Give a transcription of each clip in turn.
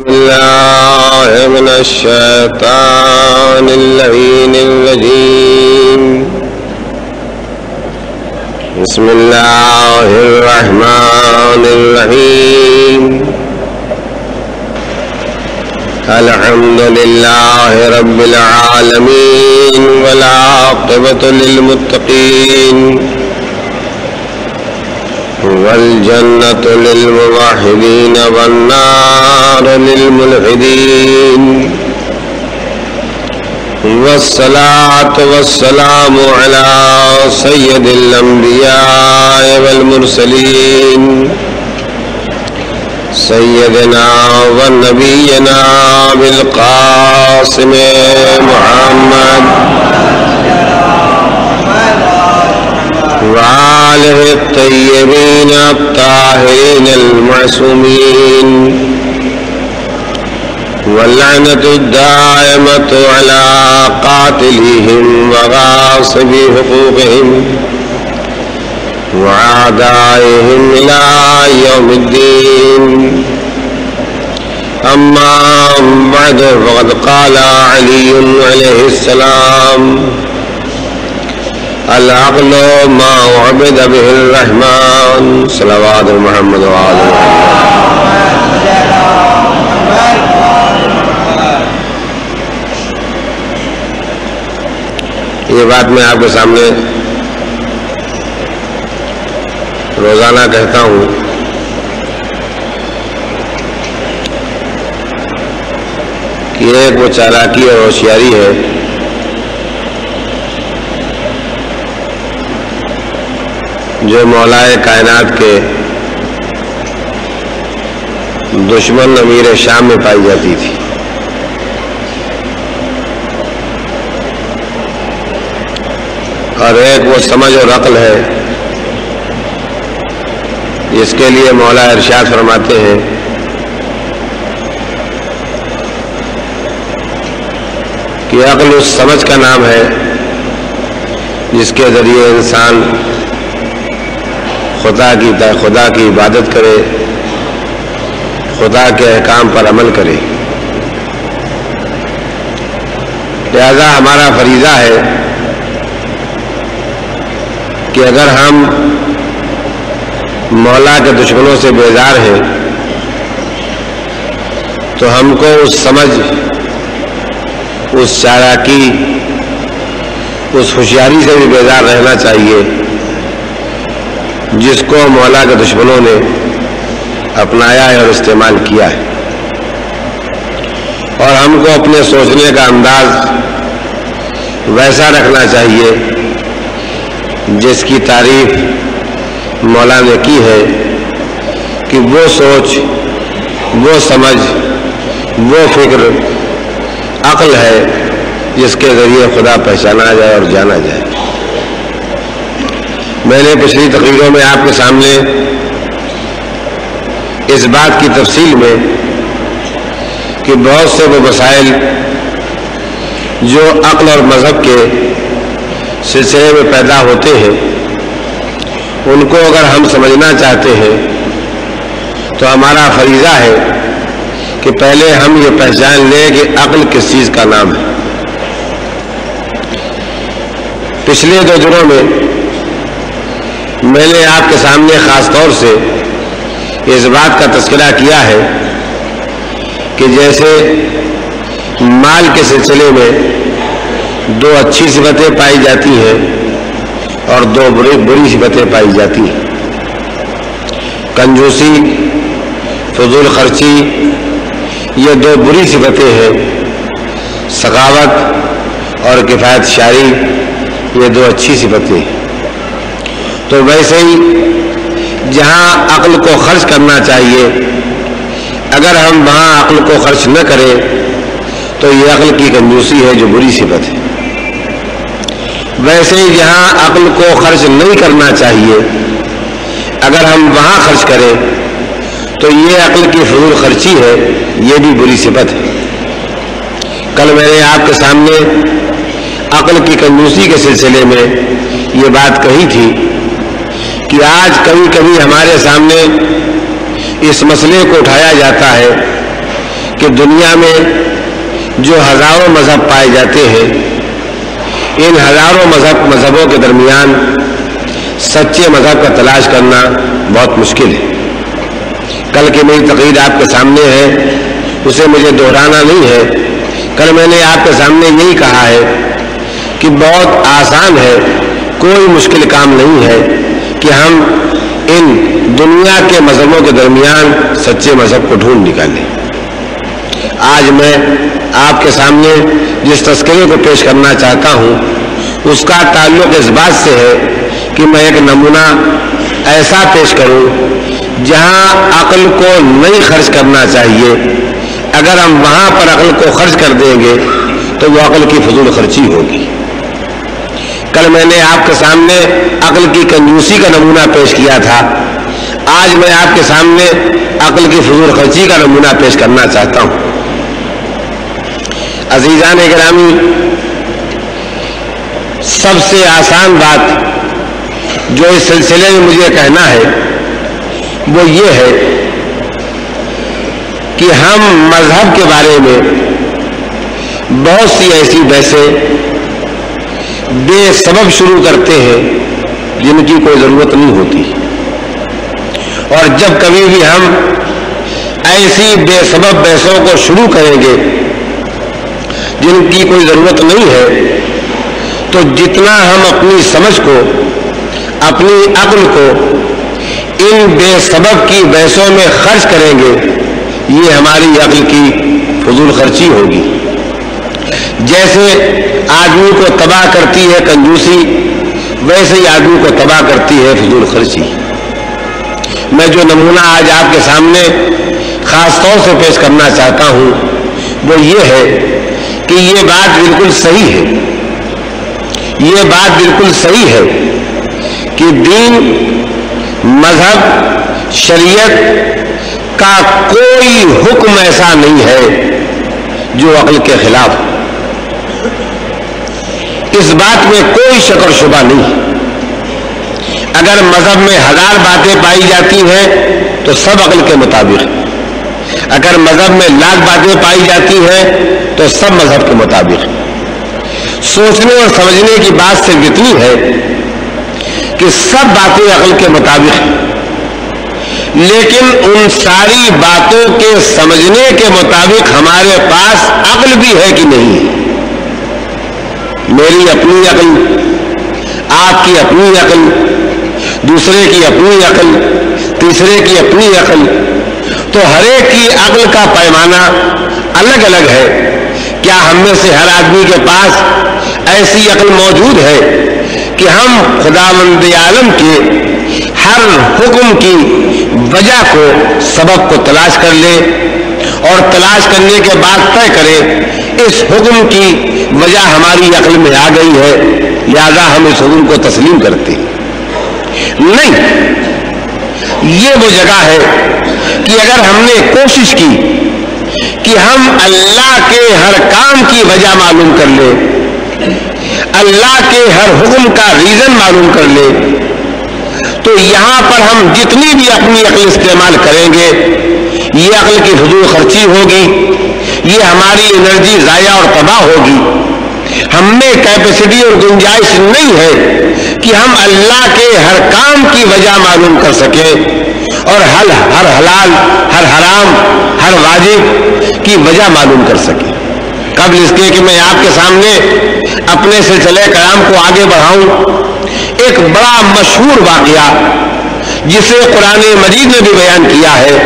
بالله من الشيطان اللعين الرجيم. بسم الله الرحمن الرحيم. الحمد لله رب العالمين والعاقبة للمتقين والجنة للموحدين والنار للملحدين، والصلاة والسلام على سيد الأنبياء والمرسلين سيدنا ونبينا بالقاسم محمد وآله الطيبين الطاهرين المعصومين، واللعنة الدائمة على قاتلهم وغاصبي حقوقهم وأعدائهم إلى يوم الدين. أما بعد، فقد قال علي عليه السلام: العقل ما عبد به الرحمن. صلوات محمد وآلہ. یہ بات میں آپ کے سامنے روزانہ کہتا ہوں کہ ایک وہ چالاکی اور ہوشیاری ہے جو مولائے کائنات کے دشمن امیر شام میں پائی جاتی تھی. اور ایک وہ سمجھ اور عقل ہے جس کے لیے مولا ارشاد فرماتے ہیں کہ عقل اس سمجھ کا نام ہے جس کے ذریعے انسان خدا کی عبادت کرے، خدا کے احکام پر عمل کرے. لہذا ہمارا فریضہ ہے کہ اگر ہم مولا کے دشمنوں سے بیزار ہیں تو ہم کو اس سمجھ، اس چالاکی، اس ہوشیاری سے بھی بیزار رہنا چاہیے جس کو مولا کے دشمنوں نے اپنایا ہے اور استعمال کیا ہے. اور ہم کو اپنے سوچنے کا انداز ویسا رکھنا چاہیے جس کی تعریف مولا نے کی ہے کہ وہ سوچ، وہ سمجھ، وہ فکر عقل ہے جس کے ذریعے خدا پہچانا جائے اور جانا جائے. میں نے پچھلی تقریروں میں آپ کے سامنے اس بات کی تفصیل میں کہ بہت سے وہ مسائل جو عقل اور مذہب کے سلسلے میں پیدا ہوتے ہیں ان کو اگر ہم سمجھنا چاہتے ہیں تو ہمارا فریضہ ہے کہ پہلے ہم یہ پہچان لیں کہ عقل کس چیز کا نام ہے. پچھلے 2 دنوں میں نے آپ کے سامنے خاص طور سے اس بات کا تذکرہ کیا ہے کہ جیسے مال کے سلسلے میں 2 اچھی صفتیں پائی جاتی ہیں اور 2 بری صفتیں پائی جاتی ہیں. کنجوسی، فضول خرچی، یہ 2 بری صفتیں ہیں. سخاوت اور کفایت شاری، یہ 2 اچھی صفتیں ہیں. تو ویسے ہی جہاں عقل کو خرچ کرنا چاہیے اگر ہم وہاں عقل کو خرچ نہ کریں تو یہ عقل کی کنجوسی ہے جو بری صفت ہے. ویسے ہی جہاں عقل کو خرچ نہیں کرنا چاہیے اگر ہم وہاں خرچ کریں تو یہ عقل کی فضول خرچی ہے، یہ بھی بری صفت ہے. کل میں نے آپ کے سامنے عقل کی کنجوسی کے سلسلے میں یہ بات کہی تھی کہ آج کبھی کبھی ہمارے سامنے اس مسئلے کو اٹھایا جاتا ہے کہ دنیا میں جو ہزاروں مذہب پائے جاتے ہیں، ان ہزاروں مذہبوں کے درمیان سچے مذہب کا تلاش کرنا بہت مشکل ہے۔ کل کی میری تقریر آپ کے سامنے ہے، اسے مجھے دہرانا نہیں ہے۔ کل میں نے آپ کے سامنے یہی کہا ہے کہ بہت آسان ہے، کوئی مشکل کام نہیں ہے کہ ہم ان دنیا کے مذہبوں کے درمیان سچے مذہب کو ڈھونڈ نکالیں۔ آج میں آپ کے سامنے جس تذکرے کو پیش کرنا چاہتا ہوں اس کا تعلق اس بات سے ہے کہ میں ایک نمونہ ایسا پیش کروں جہاں عقل کو نہیں خرچ کرنا چاہیے۔ اگر ہم وہاں پر عقل کو خرچ کر دیں گے تو وہ عقل کی فضول خرچی ہوگی۔ کل میں نے آپ کے سامنے عقل کی کنجوسی کا نمونہ پیش کیا تھا، آج میں آپ کے سامنے عقل کی فضول خرچی کا نمونہ پیش کرنا چاہتا ہوں۔ عزیزان گرامی، سب سے آسان بات جو اس سلسلے میں مجھے کہنا ہے وہ یہ ہے کہ ہم مذہب کے بارے میں بہت سی ایسی بحثیں بے سبب شروع کرتے ہیں جن کی کوئی ضرورت نہیں ہوتی، اور جب کبھی بھی ہم ایسی بے سبب بحثوں کو شروع کریں گے جن کی کوئی ضرورت نہیں ہے تو جتنا ہم اپنی سمجھ کو، اپنی عقل کو ان بے سبب کی بحثوں میں خرچ کریں گے، یہ ہماری عقل کی فضول خرچی ہوگی۔ جیسے آدمی کو تباہ کرتی ہے کنجوسی، ویسے ہی آدمی کو تباہ کرتی ہے فضول خرچی۔ میں جو نمونہ آج آپ کے سامنے خاص طور سے پیش کرنا چاہتا ہوں وہ یہ ہے کہ یہ بات بالکل صحیح ہے، یہ بات بالکل صحیح ہے کہ دین، مذہب، شریعت کا کوئی حکم ایسا نہیں ہے جو عقل کے خلاف ہو۔ اس بات میں کوئی شک اور شبہ نہیں۔ اگر مذہب میں 1000 باتیں پائی جاتی ہیں تو سب عقل کے مطابق ہیں، اگر مذہب میں 1,00,000 باتیں پائی جاتی ہیں تو سب مذہب کے مطابق ہیں۔ سوچنے اور سمجھنے کی بات صرف اتنی ہے کہ سب باتیں عقل کے مطابق ہیں، لیکن ان ساری باتوں کے سمجھنے کے مطابق ہمارے پاس عقل بھی ہے کہ نہیں ہے۔ میری اپنی عقل، آپ کی اپنی عقل، دوسرے کی اپنی عقل، تیسرے کی اپنی عقل، تو ہر ایک کی عقل کا پیمانہ الگ الگ ہے۔ کیا ہم میں سے ہر آدمی کے پاس ایسی عقل موجود ہے کہ ہم خداوند عالم کے ہر حکم کی وجہ کو، سبب کو تلاش کر لیں اور تلاش کرنے کے بعد طے کریں اس حکم کی وجہ ہماری عقل میں آ گئی ہے لہذا ہم اس حکم کو تسلیم کرتے ہیں؟ نہیں، یہ وہ جگہ ہے کہ اگر ہم نے کوشش کی کہ ہم اللہ کے ہر کام کی وجہ معلوم کر لیں، اللہ کے ہر حکم کا ریزن معلوم کر لیں، تو یہاں پر ہم جتنی بھی اپنی عقل استعمال کریں گے یہ عقل کی فضول خرچی ہوگی، یہ ہماری انرجی ضائع اور تباہ ہوگی۔ ہم میں کیپیسٹی اور گنجائش نہیں ہے کہ ہم اللہ کے ہر کام کی وجہ معلوم کر سکیں اور ہر حلال، ہر حرام، ہر واجب کی وجہ معلوم کر سکیں۔ قبل اس کے کہ میں آپ کے سامنے اپنے سلسلے کلام کو آگے بڑھاؤں، ایک بڑا مشہور واقعہ جسے قرآن مجید نے بھی بیان کیا ہے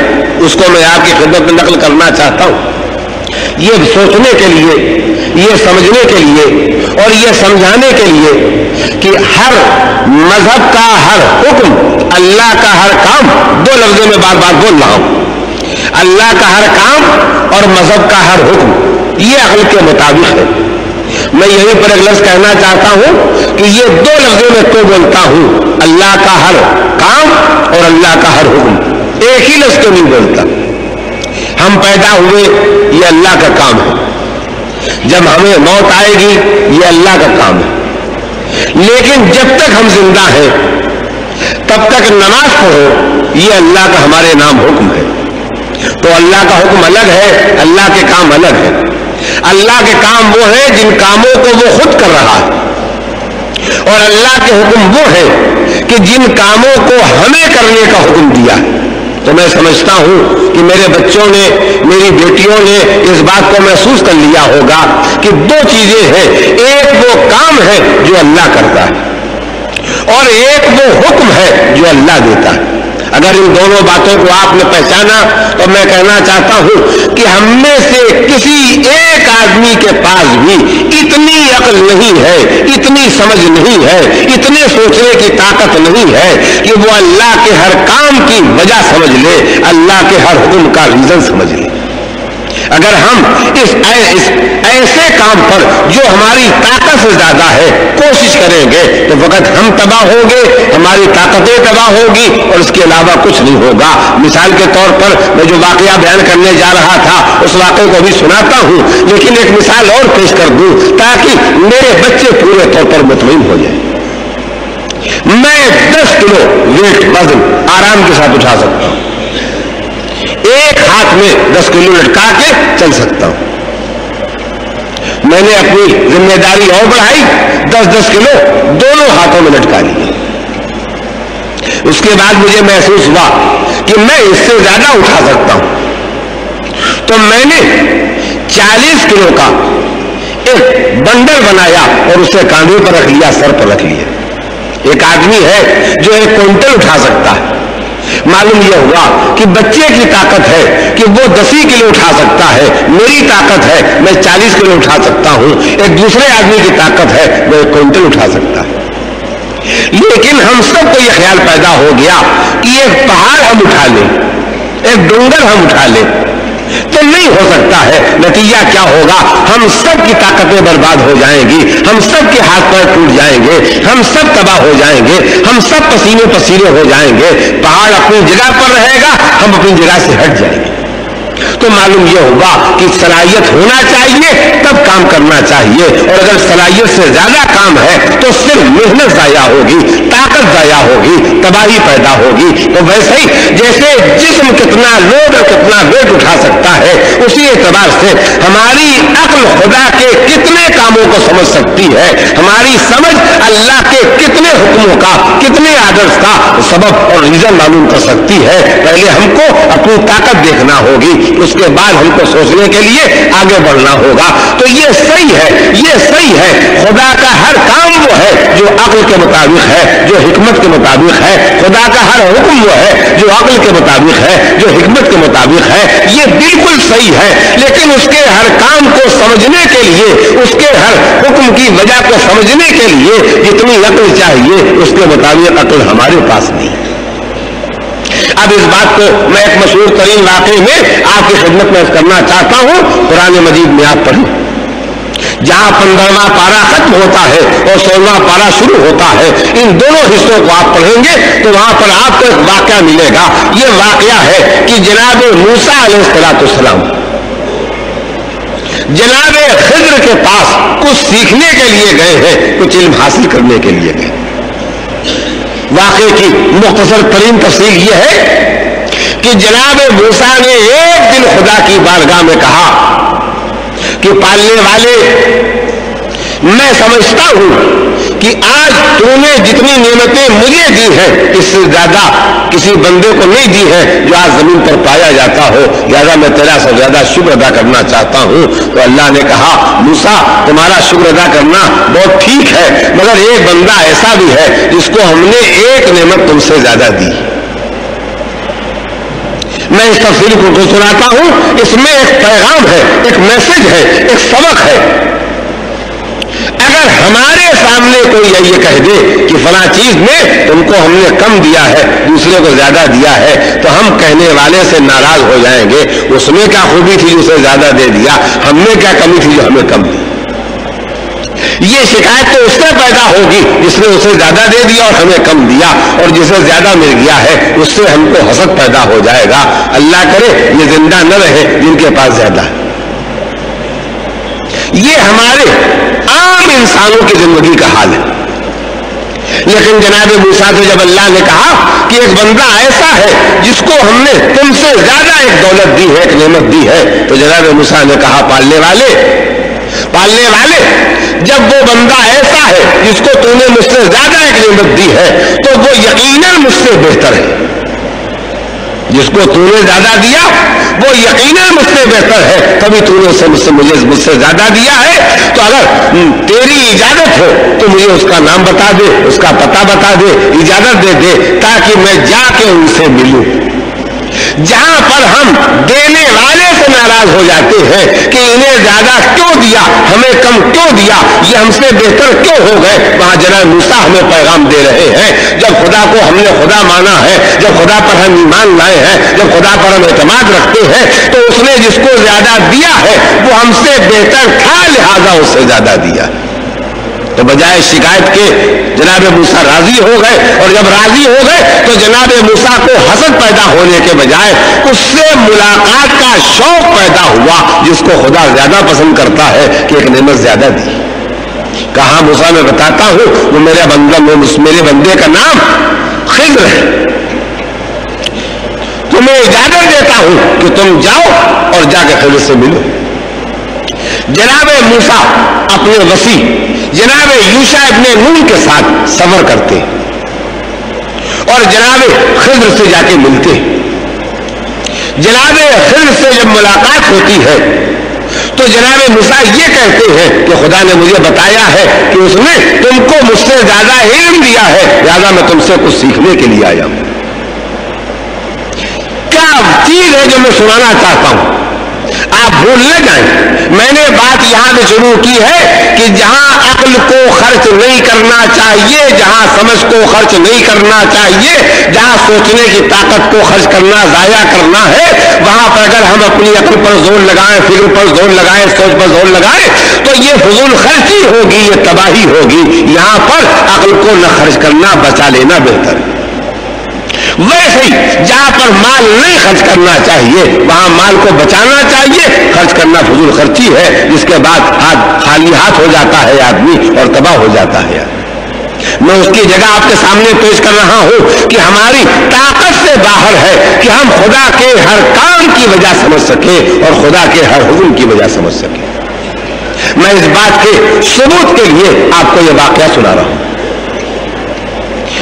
اس کو میں آپ کی خدمت میں نقل کرنا چاہتا ہوں، یہ سوچنے کے لیے، یہ سمجھنے کے لیے اور یہ سمجھانے کے لیے کہ ہر مذہب کا ہر حکم، اللہ کا ہر کام، 2 لفظوں میں بار بار بول رہا ہوں، اللہ کا ہر کام اور مذہب کا ہر حکم یہ عقل کے مطابق ہے۔ میں یہیں پر ایک لفظ کہنا چاہتا ہوں کہ یہ 2 لفظوں میں تو بولتا ہوں، اللہ کا ہر کام اور اللہ کا ہر حکم، ایک ہی لفظ تو نہیں بولتا۔ ہم پیدا ہوئے یہ اللہ کا کام ہے، جب ہمیں موت آئے گی یہ اللہ کا کام ہے، لیکن جب تک ہم زندہ ہیں تب تک نماز پڑھو یہ اللہ کا ہمارے نام حکم ہے۔ تو اللہ کا حکم الگ ہے، اللہ کے کام الگ ہے۔ اللہ کے کام وہ ہے جن کاموں کو وہ خود کر رہا ہے، اور اللہ کے حکم وہ ہے کہ جن کاموں کو ہمیں کرنے کا حکم دیا۔ تو میں سمجھتا ہوں کہ میرے بچوں نے، میری بیٹیوں نے اس بات کو محسوس کر لیا ہوگا کہ دو چیزیں ہیں، ایک وہ کام ہے جو اللہ کرتا ہے، اور ایک وہ حکم ہے جو اللہ دیتا ہے۔ اگر ان دونوں باتوں کو آپ نے پہچانا تو میں کہنا چاہتا ہوں کہ ہم میں سے کسی ایک آدمی کے پاس بھی اتنی عقل نہیں ہے، اتنی سمجھ نہیں ہے، اتنے سوچنے کی طاقت نہیں ہے کہ وہ اللہ کے ہر کام کی وجہ سمجھ لے، اللہ کے ہر حکم کا ریزن سمجھ لے۔ اگر ہم اس ایسے کام پر جو ہماری طاقت سے زیادہ ہے کوشش کریں گے تو وقت ہم تباہ ہوں گے، ہماری طاقتیں تباہ ہوگی، اور اس کے علاوہ کچھ نہیں ہوگا۔ مثال کے طور پر میں جو واقعہ بیان کرنے جا رہا تھا اس واقعے کو بھی سناتا ہوں، لیکن ایک مثال اور پیش کر دوں تاکہ میرے بچے پورے طور پر مطمئن ہو جائیں۔ میں 10 کلو ویٹ وزن آرام کے ساتھ اٹھا سکتا ہوں، ایک ہاتھ میں 10 کلو لٹکا کے چل سکتا ہوں۔ میں نے اپنی ذمہ داری اور بڑھائی، 10 کلو دونوں ہاتھوں میں لٹکا لیے۔ اس کے بعد مجھے محسوس ہوا کہ میں اس سے زیادہ اٹھا سکتا ہوں، تو میں نے 40 کلو کا ایک بنڈل بنایا اور اسے کاندھے پر رکھ لیا، سر پر رکھ لیا۔ ایک آدمی ہے جو 1 کوئنٹل اٹھا سکتا ہے۔ معلوم یہ ہوا کہ بچے کی طاقت ہے کہ وہ 10 کلو اٹھا سکتا ہے، میری طاقت ہے میں 40 کلو اٹھا سکتا ہوں، ایک دوسرے آدمی کی طاقت ہے وہ 1 کوئنٹل اٹھا سکتا ہے۔ لیکن ہم سب کو یہ خیال پیدا ہو گیا کہ ایک پہاڑ ہم اٹھا لیں، ایک ڈونگر ہم اٹھا لیں، تو نہیں ہو سکتا ہے۔ نتیجہ کیا ہوگا؟ ہم سب کی طاقتیں برباد ہو جائیں گی، ہم سب کے ہاتھ پیر ٹوٹ جائیں گے، ہم سب تباہ ہو جائیں گے، ہم سب پسینے پسینے ہو جائیں گے۔ پہاڑ اپنی جگہ پر رہے گا، ہم اپنی جگہ سے ہٹ جائیں گے۔ تو معلوم یہ ہوگا کہ صلاحیت ہونا چاہیے تب کام کرنا چاہیے، اور اگر صلاحیت سے زیادہ کام ہے تو صرف محنت ضائع ہوگی، طاقت ضائع ہوگی، تباہی پیدا ہوگی۔ تو ویسے ہی جیسے جسم کتنا لوڈ اور کتنا ویٹ اٹھا سکتا ہے، اسی اعتبار سے ہماری عقل خدا کے کتنے کاموں کو سمجھ سکتی ہے، ہماری سمجھ اللہ کے کتنے حکموں کا، کتنے آدرس کا سبب اور ریزن معلوم کر سکتی ہے۔ پہلے ہم کو اپنی طاقت دیکھنا ہوگی، اس کے بعد ہم کو سوچنے کے لیے آگے بڑھنا ہوگا۔ تو یہ صحیح ہے، یہ صحیح ہے، خدا کا ہر کام وہ ہے جو عقل کے مطابق ہے، جو حکمت کے مطابق ہے۔ خدا کا ہر حکم وہ ہے جو عقل کے مطابق ہے، جو حکمت کے مطابق ہے۔ یہ بالکل صحیح ہے، لیکن اس کے ہر کام کو سمجھنے کے لیے، اس کے ہر حکم کی وجہ کو سمجھنے کے لیے جتنی عقل چاہیے اس کے مطابق عقل ہمارے پاس نہیں۔ اب اس بات کو میں ایک مشہور ترین واقعے میں آپ کی خدمت میں کرنا چاہتا ہوں۔ قرآن مجید میں آپ پڑھیں، جہاں 15واں پارہ ختم ہوتا ہے اور 16واں پارہ شروع ہوتا ہے، ان دونوں حصوں کو آپ پڑھیں گے تو وہاں پر آپ کو ایک واقعہ ملے گا۔ یہ واقعہ ہے کہ جناب موسیٰ علیہ السلام جناب خضر کے پاس کچھ سیکھنے کے لیے گئے ہیں، کچھ علم حاصل کرنے کے لیے گئے۔ واقعے کی مختصر ترین تفصیل یہ ہے کہ جناب موسیٰ نے ایک دن خدا کی بارگاہ میں کہا کہ پالنے والے، میں سمجھتا ہوں کہ آج تو نے جتنی نعمتیں مجھے دی ہیں اس سے زیادہ کسی بندے کو نہیں دی ہے جو آج زمین پر پایا جاتا ہو، لہذا میں تیرا سب زیادہ شکر ادا کرنا چاہتا ہوں۔ تو اللہ نے کہا موسیٰ تمہارا شکر ادا کرنا بہت ٹھیک ہے، مگر ایک بندہ ایسا بھی ہے جس کو ہم نے ایک نعمت تم سے زیادہ دی۔ میں اس تفصیل کو سناتا ہوں، اس میں ایک پیغام ہے، ایک میسج ہے، ایک سبق ہے۔ اگر ہمارے سامنے کوئی یہ کہہ دے کہ فلاں چیز میں تم کو ہم نے کم دیا ہے، دوسرے کو زیادہ دیا ہے، تو ہم کہنے والے سے ناراض ہو جائیں گے۔ اس میں کیا خوبی تھی جو اسے زیادہ دے دیا، ہم نے کیا کمی تھی جو ہمیں کم دی۔ یہ شکایت تو اس سے پیدا ہوگی جس نے اسے زیادہ دے دیا اور ہمیں کم دیا، اور جسے زیادہ مل گیا ہے اس سے ہم کو حسد پیدا ہو جائے گا۔ اللہ کرے یہ زندہ نہ رہے جن کے پاس زیادہ ہے۔ یہ ہمارے عام انسانوں کی زندگی کا حال ہے۔ لیکن جناب موسیٰ سے جب اللہ نے کہا کہ ایک بندہ ایسا ہے جس کو ہم نے تم سے زیادہ ایک دولت دی ہے، ایک نعمت دی ہے، تو جناب موسیٰ نے کہا پالنے والے جب وہ بندہ ایسا ہے جس کو تم نے مجھ سے زیادہ ایک نعمت دی ہے تو وہ یقیناً مجھ سے بہتر ہے، جس کو تو نے زیادہ دیا وہ یقیناً مجھ سے بہتر ہے، کبھی تو نے اسے مجھ سے زیادہ دیا ہے، تو اگر تیری اجازت ہو تو مجھے اس کا نام بتا دے، اس کا پتہ بتا دے، اجازت دے دے تاکہ میں جا کے ان سے ملوں۔ جہاں پر ہم دینے والے سے ناراض ہو جاتے ہیں کہ انہیں زیادہ کیوں دیا، ہمیں کم کیوں دیا، یہ ہم سے بہتر کیوں ہو گئے، وہاں جناب موسیٰ ہمیں پیغام دے رہے ہیں جب خدا کو ہم نے خدا مانا ہے، جب خدا پر ہم ایمان لائے ہیں، جب خدا پر ہم اعتماد رکھتے ہیں تو اس نے جس کو زیادہ دیا ہے وہ ہم سے بہتر تھا، لہذا اس سے زیادہ دیا۔ تو بجائے شکایت کے جناب موسیٰ راضی ہو گئے، اور جب راضی ہو گئے تو جناب موسیٰ کو حسد پیدا ہونے کے بجائے اس سے ملاقات کا شوق پیدا ہوا، جس کو خدا زیادہ پسند کرتا ہے کہ ایک نعمت زیادہ دی۔ کہا موسیٰ میں بتاتا ہوں، وہ میرے بندے کا نام خضر ہے، تمہیں اجازت دیتا ہوں کہ تم جاؤ اور جا کے خضر سے ملو۔ جناب موسیٰ اپنے وصی جناب یوشع ابن نون کے ساتھ سفر کرتے اور جناب خضر سے جا کے ملتے۔ جناب خضر سے جب ملاقات ہوتی ہے تو جناب موسیٰ یہ کہتے ہیں کہ خدا نے مجھے بتایا ہے کہ اس نے تم کو مجھ سے زیادہ علم دیا ہے، لہذا میں تم سے کچھ سیکھنے کے لیے آیا ہوں۔ کیا چیز ہے جو میں سنانا چاہتا ہوں، آپ بھول نہ جائیں، میں نے بات یہاں سے شروع کی ہے کہ جہاں عقل کو خرچ نہیں کرنا چاہیے، جہاں سمجھ کو خرچ نہیں کرنا چاہیے، جہاں سوچنے کی طاقت کو خرچ کرنا ضائع کرنا ہے، وہاں پر اگر ہم اپنی عقل پر زور لگائیں، فکر پر زور لگائیں، سوچ پر زور لگائیں تو یہ فضول خرچی ہوگی، یہ تباہی ہوگی۔ یہاں پر عقل کو نہ خرچ کرنا، بچا لینا بہتر ہے۔ ویسے ہی جہاں پر مال نہیں خرچ کرنا چاہیے وہاں مال کو بچانا چاہیے، خرچ کرنا فضول خرچی ہے، جس کے بعد خالی ہاتھ ہو جاتا ہے آدمی اور تباہ ہو جاتا ہے۔ میں اس کی جگہ آپ کے سامنے پیش کر رہا ہوں کہ ہماری طاقت سے باہر ہے کہ ہم خدا کے ہر کام کی وجہ سمجھ سکیں اور خدا کے ہر حکم کی وجہ سمجھ سکیں۔ میں اس بات کے ثبوت کے لیے آپ کو یہ واقعہ سنا رہا ہوں۔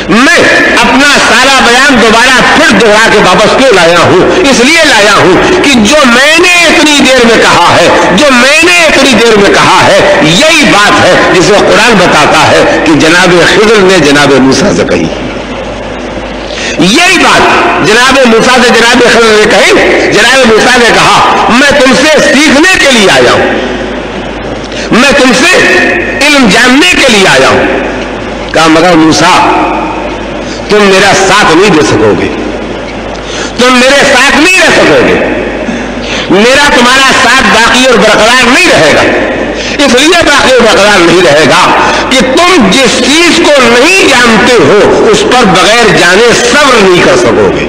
میں اپنا سارا بیان دوبارہ پھر دوہرا کے واپس کیوں لایا ہوں؟ اس لیے لایا ہوں کہ جو میں نے اتنی دیر میں کہا ہے، یہی بات ہے جسے قرآن بتاتا ہے کہ جناب خضر نے جناب موسیٰ سے کہی۔ یہی بات جناب موسیٰ سے جناب خضر نے کہی۔ جناب موسیٰ نے کہا میں تم سے سیکھنے کے لیے آیا ہوں، میں تم سے علم جاننے کے لیے آیا ہوں۔ کہا مگر موسیٰ تم میرا ساتھ نہیں دے سکو گے، تم میرے ساتھ نہیں رہ سکو گے، میرا تمہارا ساتھ باقی اور برقرار نہیں رہے گا۔ اس لیے باقی اور برقرار نہیں رہے گا کہ تم جس چیز کو نہیں جانتے ہو اس پر بغیر جانے صبر نہیں کر سکو گے۔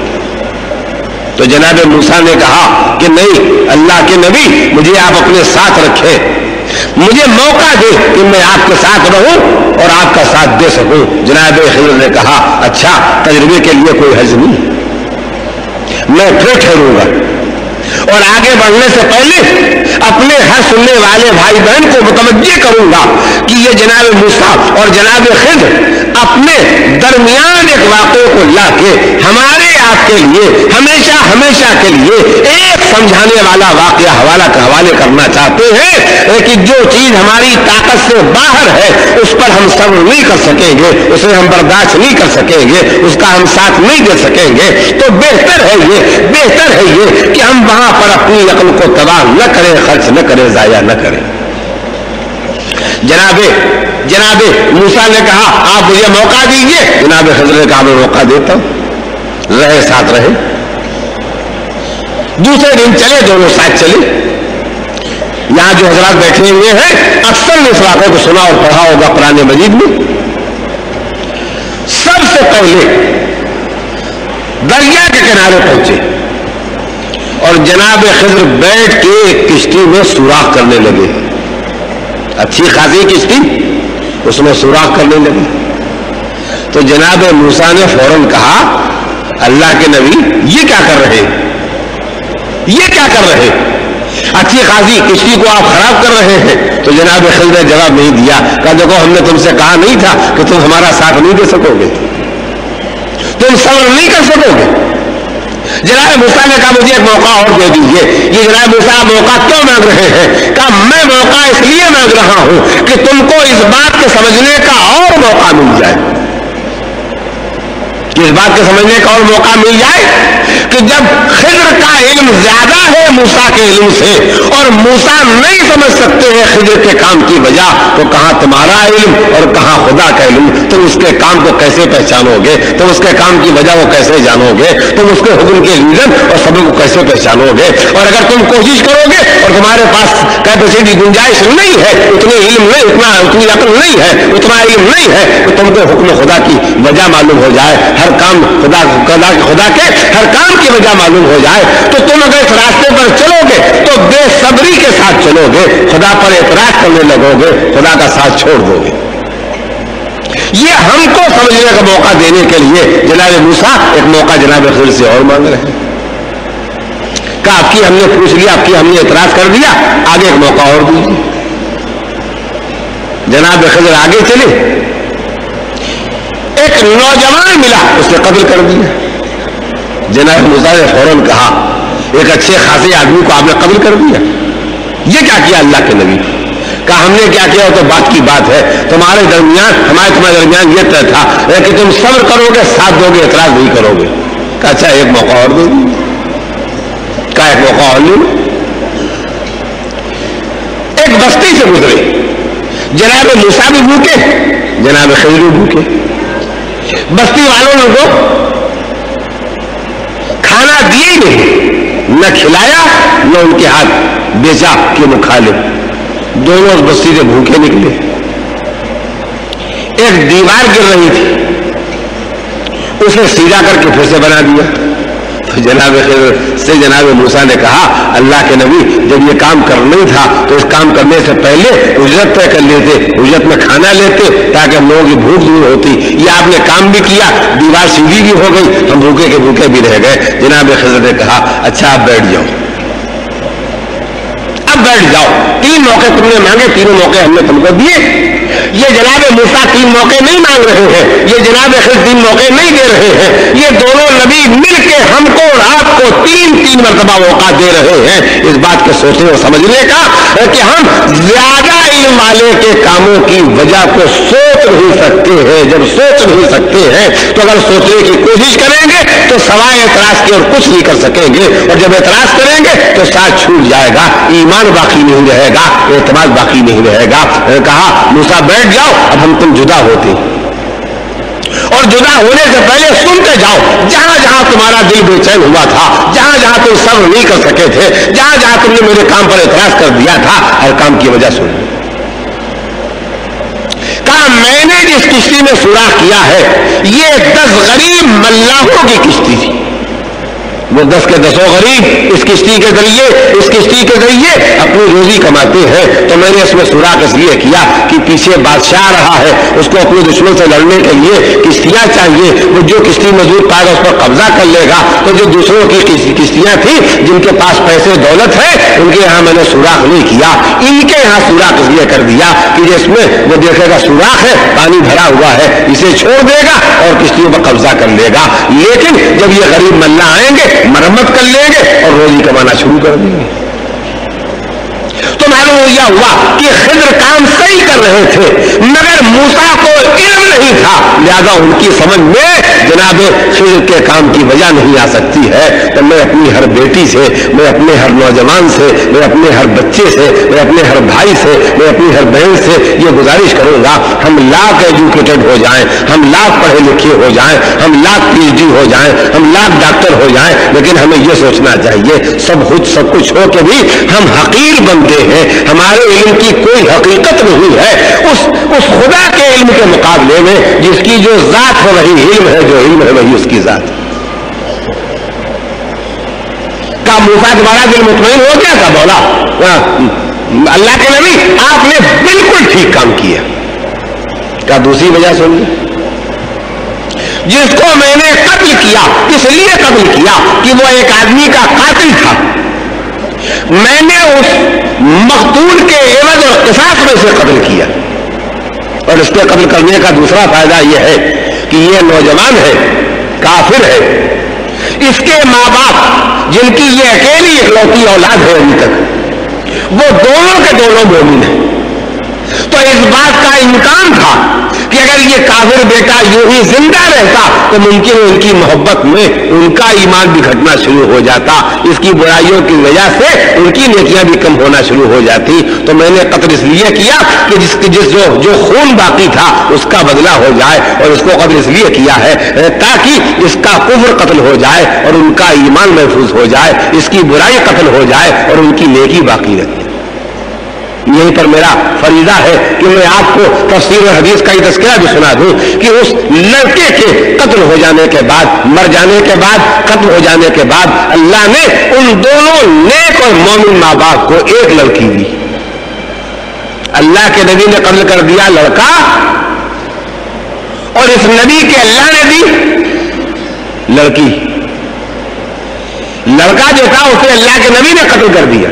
تو جناب موسیٰ نے کہا کہ نہیں اللہ کے نبی، مجھے آپ اپنے ساتھ رکھیں، مجھے موقع دے کہ میں آپ کے ساتھ رہوں اور آپ کا ساتھ دے سکوں۔ جناب خضر نے کہا اچھا تجربے کے لیے کوئی حرج نہیں، میں پھر ٹھہروں گا اور آگے بڑھنے سے پہلے اپنے ہر سننے والے بھائی بہن کو متوجہ کروں گا کہ یہ جناب موسیٰ اور جناب خضر اپنے درمیان ایک واقعے کو لا کے ہمارے آپ کے لیے ہمیشہ کے لیے ایک سمجھانے والا واقعہ حوالے کرنا چاہتے ہیں کہ جو چیز ہماری طاقت سے باہر ہے اس پر ہم صبر نہیں کر سکیں گے، اسے ہم برداشت نہیں کر سکیں گے، اس کا ہم ساتھ نہیں دے سکیں گے، تو بہتر ہے یہ کہ ہم وہاں پر اپنی عقل کو تباہ نہ کریں، خرچ نہ کریں، ضائع نہ کریں۔ جناب موسیٰ نے کہا آپ مجھے موقع دیجئے۔ جناب خضر نے کہا میں موقع دیتا ہوں، رہے ساتھ رہے۔ دوسرے دن چلے، دونوں ساتھ چلے۔ یہاں جو حضرات بیٹھے ہوئے ہیں اکثر نے اس واقعے کو سنا اور پڑھا ہوگا قرآن مجید میں۔ سب سے پہلے دریا کے کنارے پہنچے اور جناب خضر بیٹھ کے ایک کشتی میں سوراخ کرنے لگے، اچھی خاصی کشتی، اس میں سوراخ کرنے لگے۔ تو جناب موسیٰ نے فوراً کہا اللہ کے نبی یہ کیا کر رہے یہ کیا کر رہے اچھی خاصی کشتی کو آپ خراب کر رہے ہیں. تو جناب خضر نے جواب نہیں دیا, کہا دیکھو ہم نے تم سے کہا نہیں تھا کہ تم ہمارا ساتھ نہیں دے سکو گے, تم صبر نہیں کر سکو گے. جناب موسیٰ نے کہا مجھے ایک موقع اور دے دیجیے. یہ جناب موسیٰ موقع کیوں مانگ رہے ہیں؟ کہا میں موقع اس لیے مانگ رہا ہوں کہ تم کو اس بات کے سمجھنے کا اور موقع مل جائے, کہ اس بات کے سمجھنے کا اور موقع مل جائے کہ جب خضر کا علم زیادہ ہے موسیٰ کے علم سے اور موسیٰ نہیں سمجھ سکتے ہیں خضر کے کام کی وجہ, تو کہاں تمہارا علم اور کہاں خدا کا علم, تم اس کے کام کو کیسے پہچانو گے, تم اس کے کام کی وجہ کو کیسے جانو گے, تم اس کے حکم کے ریزن اور سبب کو کیسے پہچانو گے. اور اگر تم کوشش کرو گے اور تمہارے پاس کیپیسٹی گنجائش نہیں ہے, اتنی علم نہیں, اتنی عقل نہیں ہے, اتنا علم نہیں ہے کہ تم کو حکم خدا کی وجہ معلوم ہو جائے, ہر کام خدا کے ہر کام کی وجہ معلوم ہو جائے, تو تم اگر اس راستے پر چلو گے تو بے صبری کے ساتھ چلو گے, خدا پر اعتراض کرنے لگو گے, خدا کا ساتھ چھوڑ دو گے. یہ ہم کو سمجھنے کا موقع دینے کے لیے جناب موسیٰ ایک موقع جناب خضر سے اور مانگ رہے ہیں. کہا آپ کی ہم نے پوچھ لیا, آپ کی ہم نے اعتراض کر دیا, آگے ایک موقع اور دیجیے. جناب خضر آگے چلے, ایک نوجوان ملا, اس نے قتل کر دیا. جناب موسیٰ نے فوراً کہا ایک اچھے خاصے آدمی کو آپ نے قتل کر دیا, یہ کیا کیا اللہ کے نبی؟ کہا ہم نے کیا کیا تو بات کی بات ہے, تمہارے درمیان تمہارے درمیان یہ طے تھا کہ تم صبر کرو گے, ساتھ دو گے, اعتراض نہیں کرو گے. کہا اچھا ایک موقع اور دے دیں. کہا ایک موقع اور لوں. ایک بستی سے گزرے, جناب موسیٰ بھی بھوکے, جناب خضر بھی بھوکے. بستی والوں نے کو کھانا دیا ہی نہیں, نہ کھلایا نہ ان کے ہاتھ بیچا کہ وہ کھا لے. دونوں اس بستی سے بھوکے نکلے. ایک دیوار گر رہی تھی, اسے سیدھا کر کے پھر سے بنا دیا. تو جناب خضر سے جناب موسیٰ نے کہا اللہ کے نبی جب یہ کام کرنا ہی تھا تو اس کام کرنے سے پہلے اجرت طے کر لیتے, اجرت میں کھانا لیتے تاکہ ہم لوگوں کی بھوک دور ہوتی. یہ آپ نے کام بھی کیا, دیوار سیدھی بھی ہو گئی, ہم بھوکے کے بھوکے بھی رہ گئے. جناب خضر نے کہا اچھا آپ بیٹھ جاؤ, اب بیٹھ جاؤ. 3 موقع تم نے مانگے, تینوں موقع ہم نے تم کو دیے. یہ جناب موسیٰ 3 موقع نہیں مانگ رہے ہیں, یہ جناب خضر 3 موقع نہیں دے رہے ہیں, یہ دونوں نبی مل کے ہم کو اور آپ کو 3 مرتبہ موقع دے رہے ہیں اس بات کے سوچنے اور سمجھنے کا کہ ہم زیادہ علم والے کے کاموں کی وجہ کو سوچ نہیں سکتے ہیں. جب سوچ نہیں سکتے ہیں تو اگر سوچنے کی کوشش کریں گے تو سوائے اعتراض کے اور کچھ نہیں کر سکیں گے, اور جب اعتراض کریں گے تو ساتھ چھوٹ جائے گا, ایمان باقی نہیں رہے گا, اعتماد باقی نہیں رہے گا. کہا موسیٰ بیٹھ جاؤ, اب ہم تم جدا ہوتے, اور جدا ہونے سے پہلے سنتے جاؤ. جہاں جہاں تمہارا دل بے چین ہوا تھا, جہاں جہاں تم صبر نہیں کر سکے تھے, جہاں جہاں تم نے میرے کام پر اعتراض کر دیا تھا, ہر کام کی وجہ سن. کہا میں نے جس کشتی میں سوراخ کیا ہے یہ 10 غریب ملاحوں کی کشتی تھی. وہ 10 کے 10 غریب اس کشتی کے ذریعے اپنی روزی کماتے ہیں. تو میں نے اس میں سوراخ اس لیے کیا کہ پیچھے بادشاہ رہا ہے, اس کو اپنے دشمن سے لڑنے کے لیے کشتیاں چاہیے. وہ جو کشتی مزدور پائے گا اس پر قبضہ کر لے گا. تو جو دوسروں کی کشتیاں تھیں جن کے پاس پیسے دولت ہے ان کے یہاں میں نے سوراخ نہیں کیا, ان کے یہاں سوراخ اس لیے کر دیا کہ جس میں وہ دیکھے گا سوراخ ہے, پانی بھرا ہوا ہے, اسے چھوڑ دے گا اور کشتیوں پر قبضہ کر لے گا. لیکن جب یہ غریب ملا آئیں گے مرمت کر لیں گے اور روزی کمانا شروع کر دیں گے. تو معلوم یہ ہوا کہ خضر کام صحیح کر رہے تھے مگر موسیٰ کو علم نہیں تھا, لہذا ان کی سمجھ میں جناب خضر کے کام کی وجہ نہیں آ سکتی ہے. تو میں اپنی ہر بیٹی سے, میں اپنے ہر نوجوان سے, میں اپنے ہر بچے سے, میں اپنے ہر بھائی سے, میں اپنی ہر بہن سے یہ گزارش کروں گا ہم لاکھ ایجوکیٹڈ ہو جائیں, ہم لاکھ پڑھے لکھے ہو جائیں, ہم لاکھ PhD ہو جائیں, ہم لاکھ ڈاکٹر ہو جائیں, لیکن ہمیں یہ سوچنا چاہیے سب کچھ ہو کے بھی ہم حقیر بنتے ہیں. ہمارے علم کی کوئی حقیقت نہیں ہے اس خدا کے علم کے مقابلے میں جس کی جو ذات ہے وہی علم ہے, جو علم ہے وہی اس کی ذات. کہا موسیٰ تمہارا دل مطمئن ہو گیا تھا؟ بولا اللہ کے نبی آپ نے بالکل ٹھیک کام کیا. کہا دوسری وجہ سن لی. جس کو میں نے قتل کیا، اس لیے قتل کیا کہ وہ ایک آدمی کا قاتل تھا، میں نے اس مقتول کے عوض اور قصاص میں سے قتل کیا۔ اور اس کے قتل کرنے کا دوسرا فائدہ یہ ہے کہ یہ نوجوان ہے، کافر ہے، اس کے ماں باپ جن کی یہ اکیلی اکلوتی اولاد ہے ابھی تک، وہ دونوں کے دونوں مومن ہیں۔ تو اس بات کا امکان تھا کہ اگر یہ کافر بیٹا یوں ہی زندہ رہتا تو ممکن ان کی محبت میں ان کا ایمان بھی گھٹنا شروع ہو جاتا، اس کی برائیوں کی وجہ سے ان کی نیکیاں بھی کم ہونا شروع ہو جاتی۔ تو میں نے قتل اس لیے کیا کہ جو خون باقی تھا اس کا بدلہ ہو جائے، اور اس کو قتل اس لیے کیا ہے تاکہ اس کا کفر قتل ہو جائے اور ان کا ایمان محفوظ ہو جائے، اس کی برائی قتل ہو جائے اور ان کی نیکی باقی رہے۔ یہیں پر میرا فریضہ ہے کہ میں آپ کو تفسیر اور حدیث کا یہ تذکرہ بھی سنا دوں کہ اس لڑکے کے قتل ہو جانے کے بعد، مر جانے کے بعد، قتل ہو جانے کے بعد اللہ نے ان دونوں نیک اور مومن ماں باپ کو ایک لڑکی دی۔ اللہ کے نبی نے قتل کر دیا لڑکا، اور اس نبی کے اللہ نے دی لڑکی۔ لڑکا جو تھا اسے اللہ کے نبی نے قتل کر دیا،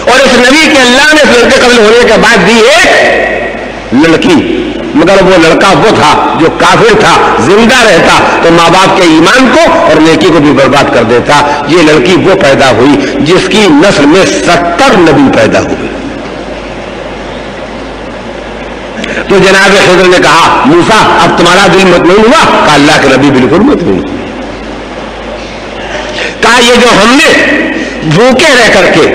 اور اس نبی کے اللہ نے اس لڑکے قتل ہونے کے بعد دی ایک لڑکی۔ مگر وہ لڑکا وہ تھا جو کافر تھا، زندہ رہتا تو ماں باپ کے ایمان کو اور نیکی کو بھی برباد کر دیتا۔ یہ لڑکی وہ پیدا ہوئی جس کی نسل میں 70 نبی پیدا ہوئے۔ تو جناب خضر نے کہا موسیٰ اب تمہارا دل مطمئن ہوا؟ کہا اللہ کے نبی بالکل مطمئن۔ کہا یہ جو ہم نے بھوکے رہ کر کے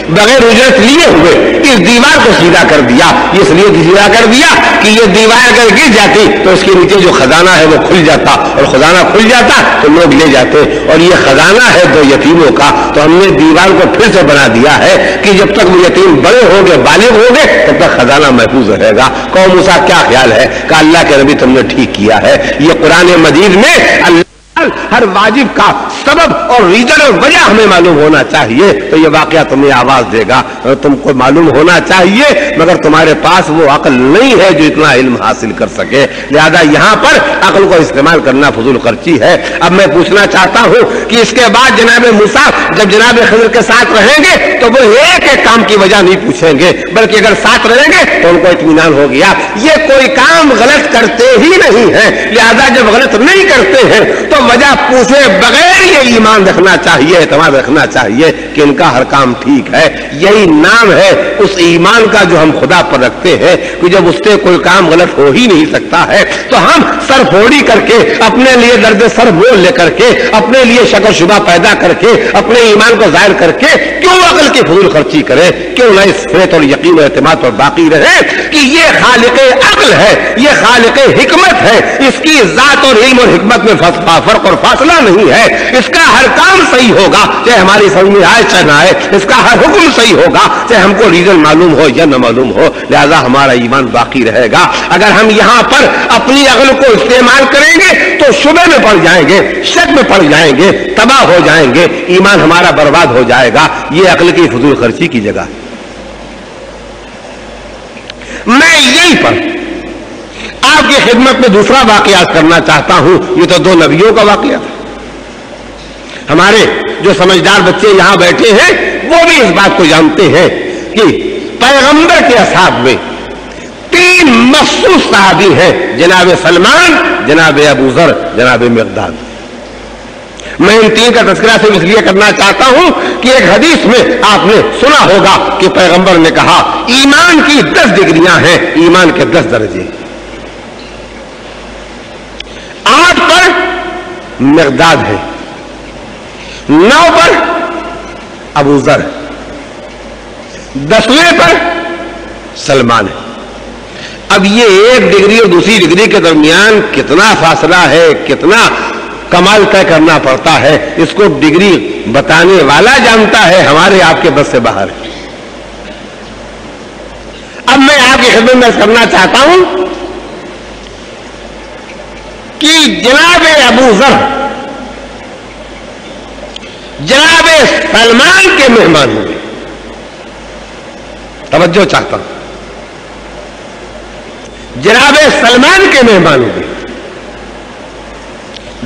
بغیر اجرت لیے ہوئے اس دیوار کو سیدھا کر دیا، اس لیے سیدھا کر دیا کہ یہ دیوار اگر گر جاتی تو اس کے نیچے جو خزانہ ہے وہ کھل جاتا، اور خزانہ کھل جاتا تو لوگ لے جاتے، اور یہ خزانہ ہے 2 یتیموں کا۔ تو ہم نے دیوار کو پھر سے بنا دیا ہے کہ جب تک وہ یتیم بڑے ہوں گے، بالغ ہوں گے، تب تک خزانہ محفوظ رہے گا۔ کہو موسیٰ کیا خیال ہے؟ کہ اللہ کے نبی تم نے ٹھیک کیا ہے۔ یہ قرآن مجید میں ہر واجب کا سبب اور ریزن اور وجہ ہمیں معلوم ہونا چاہیے، تو یہ واقعہ تمہیں آواز دے گا۔ تم کو معلوم ہونا چاہیے مگر تمہارے پاس وہ عقل نہیں ہے جو اتنا علم حاصل کر سکے، لہذا یہاں پر عقل کو استعمال کرنا فضول خرچی ہے۔ اب میں پوچھنا چاہتا ہوں کہ اس کے بعد جناب موسیٰ جب جناب خضر کے ساتھ رہیں گے تو وہ ایک ایک کام کی وجہ نہیں پوچھیں گے، بلکہ اگر ساتھ رہیں گے تو ان کو اطمینان ہو گیا یہ کوئی کام غلط کرتے ہی نہیں ہے، لہذا جب غلط نہیں کرتے ہیں تو وجہ پوچھے بغیر یہ ایمان رکھنا چاہیے، اعتماد رکھنا چاہیے کہ ان کا ہر کام ٹھیک ہے۔ یہی نام ہے اس ایمان کا جو ہم خدا پر رکھتے ہیں کہ جب اس سے کوئی کام غلط ہو ہی نہیں سکتا ہے تو ہم سر پھوڑی کر کے، اپنے لیے درد سر بول لے کر کے، اپنے لیے شک و شبہ پیدا کر کے، اپنے ایمان کو ظاہر کر کے کیوں عقل کی فضول خرچی کرے؟ کیوں نہ اس فیت اور یقین و اعتماد پر باقی رہے کہ یہ خالق عقل ہے، یہ خالق حکمت ہے، اس کی ذات اور علم اور حکمت میں فرق اور فاصلہ نہیں ہے، اس کا ہر کام صحیح ہوگا چاہے ہماری سمجھ میں آئے چاہے نہ آئے، اس کا ہر حکم صحیح ہوگا چاہے ہم کو ریزن معلوم ہو یا نہ معلوم ہو، لہذا ہمارا ایمان باقی رہے گا۔ اگر ہم یہاں پر اپنی عقل کو استعمال کریں گے تو شبہ میں پڑ جائیں گے، شک میں پڑ جائیں گے، تباہ ہو جائیں گے، ایمان ہمارا برباد ہو جائے گا۔ یہ عقل کی فضول خرچی کی جگہ۔ میں یہیں پر آپ کی خدمت میں دوسرا واقعہ کرنا چاہتا ہوں۔ یہ تو 2 نبیوں کا واقعہ تھا۔ ہمارے جو سمجھدار بچے یہاں بیٹھے ہیں وہ بھی اس بات کو جانتے ہیں کہ پیغمبر کے اصحاب میں 3 مخصوص صحابی ہیں، جناب سلمان، جناب ابو ذر، جناب مقداد۔ میں ان 3 کا تذکرہ صرف اس لیے کرنا چاہتا ہوں کہ ایک حدیث میں آپ نے سنا ہوگا کہ پیغمبر نے کہا ایمان کی 10 ڈگریاں ہیں، ایمان کے 10 درجے۔ 8 پر مقداد ہے، 9 پر ابو ذر، 10ویں پر سلمان ہے۔ اب یہ ایک ڈگری اور دوسری ڈگری کے درمیان کتنا فاصلہ ہے، کتنا کمال طے کرنا پڑتا ہے، اس کو ڈگری بتانے والا جانتا ہے، ہمارے آپ کے بس سے باہر ہے۔ اب میں آپ کی خدمت میں کرنا چاہتا ہوں کہ جناب ابو ذر جناب سلمان کے مہمان ہوئے۔ توجہ چاہتا ہوں، جناب سلمان کے مہمان ہوئے۔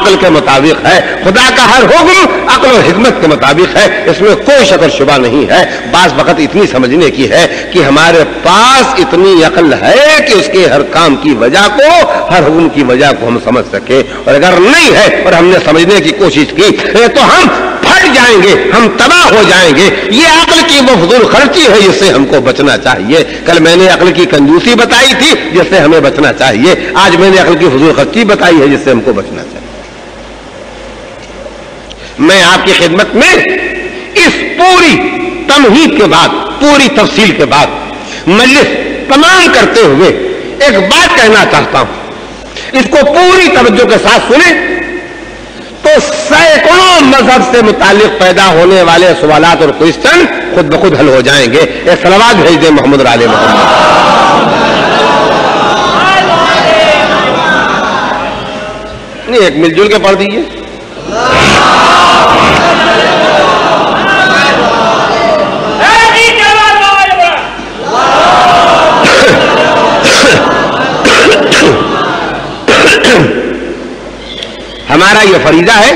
عقل کے مطابق ہے، خدا کا ہر حکم عقل و حکمت کے مطابق ہے، اس میں کوئی شک و شبہ نہیں ہے۔ بعض وقت اتنی سمجھنے کی ہے کہ ہمارے پاس اتنی عقل ہے کہ اس کے ہر کام کی وجہ کو، ہر حکم کی وجہ کو ہم سمجھ سکیں، اور اگر نہیں ہے اور ہم نے سمجھنے کی کوشش کی تو ہم پھٹ جائیں گے، ہم تباہ ہو جائیں گے۔ یہ عقل کی وہ فضول خرچی ہے جس سے ہم کو بچنا چاہیے۔ کل میں نے عقل کی کنجوسی بتائی تھی جس سے ہمیں بچنا چاہیے، آج میں نے عقل کی فضول خرچی بتائی ہے جس سے ہم کو بچنا چاہیے۔ میں آپ کی خدمت میں اس پوری تمہید کے بعد، پوری تفصیل کے بعد مجلس تمام کرتے ہوئے ایک بات کہنا چاہتا ہوں، اس کو پوری توجہ کے ساتھ سنیں تو سینکڑوں مذہب سے متعلق پیدا ہونے والے سوالات اور کوئسچن خود بخود حل ہو جائیں گے۔ ایک صلوات بھیج دیں محمد علی محمد۔ نہیں، ایک مل جل کے پڑھ دیجیے۔ ہمارا یہ فریضہ ہے،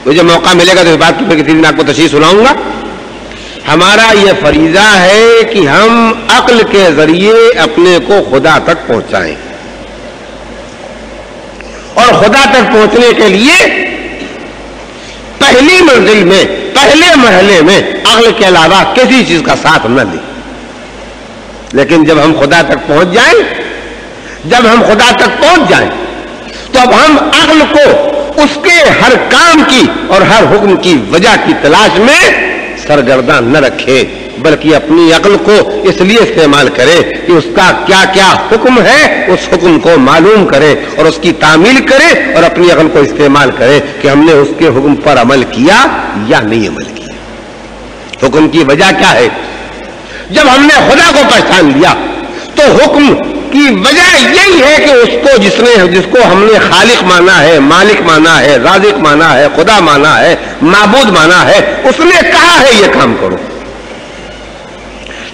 مجھے موقع ملے گا تو اس بات کی کسی دن آپ کو تشریح سناؤں گا۔ ہمارا یہ فریضہ ہے کہ ہم عقل کے ذریعے اپنے کو خدا تک پہنچائیں، اور خدا تک پہنچنے کے لیے پہلی منزل میں، پہلے مرحلے میں عقل کے علاوہ کسی چیز کا ساتھ نہ لیں۔ لیکن جب ہم خدا تک پہنچ جائیں، جب ہم خدا تک پہنچ جائیں تو اب ہم عقل کو اس کے ہر کام کی اور ہر حکم کی وجہ کی تلاش میں سرگرداں نہ رکھیں، بلکہ اپنی عقل کو اس لیے استعمال کریں کہ اس کا کیا کیا حکم ہے اس حکم کو معلوم کریں اور اس کی تعمیل کریں، اور اپنی عقل کو استعمال کریں کہ ہم نے اس کے حکم پر عمل کیا یا نہیں عمل کیا۔ حکم کی وجہ کیا ہے؟ جب ہم نے خدا کو پہچان لیا تو حکم کی وجہ یہی ہے کہ اس کو جس کو ہم نے خالق مانا ہے، مالک مانا ہے، رازق مانا ہے، خدا مانا ہے، معبود مانا ہے، اس نے کہا ہے یہ کام کرو۔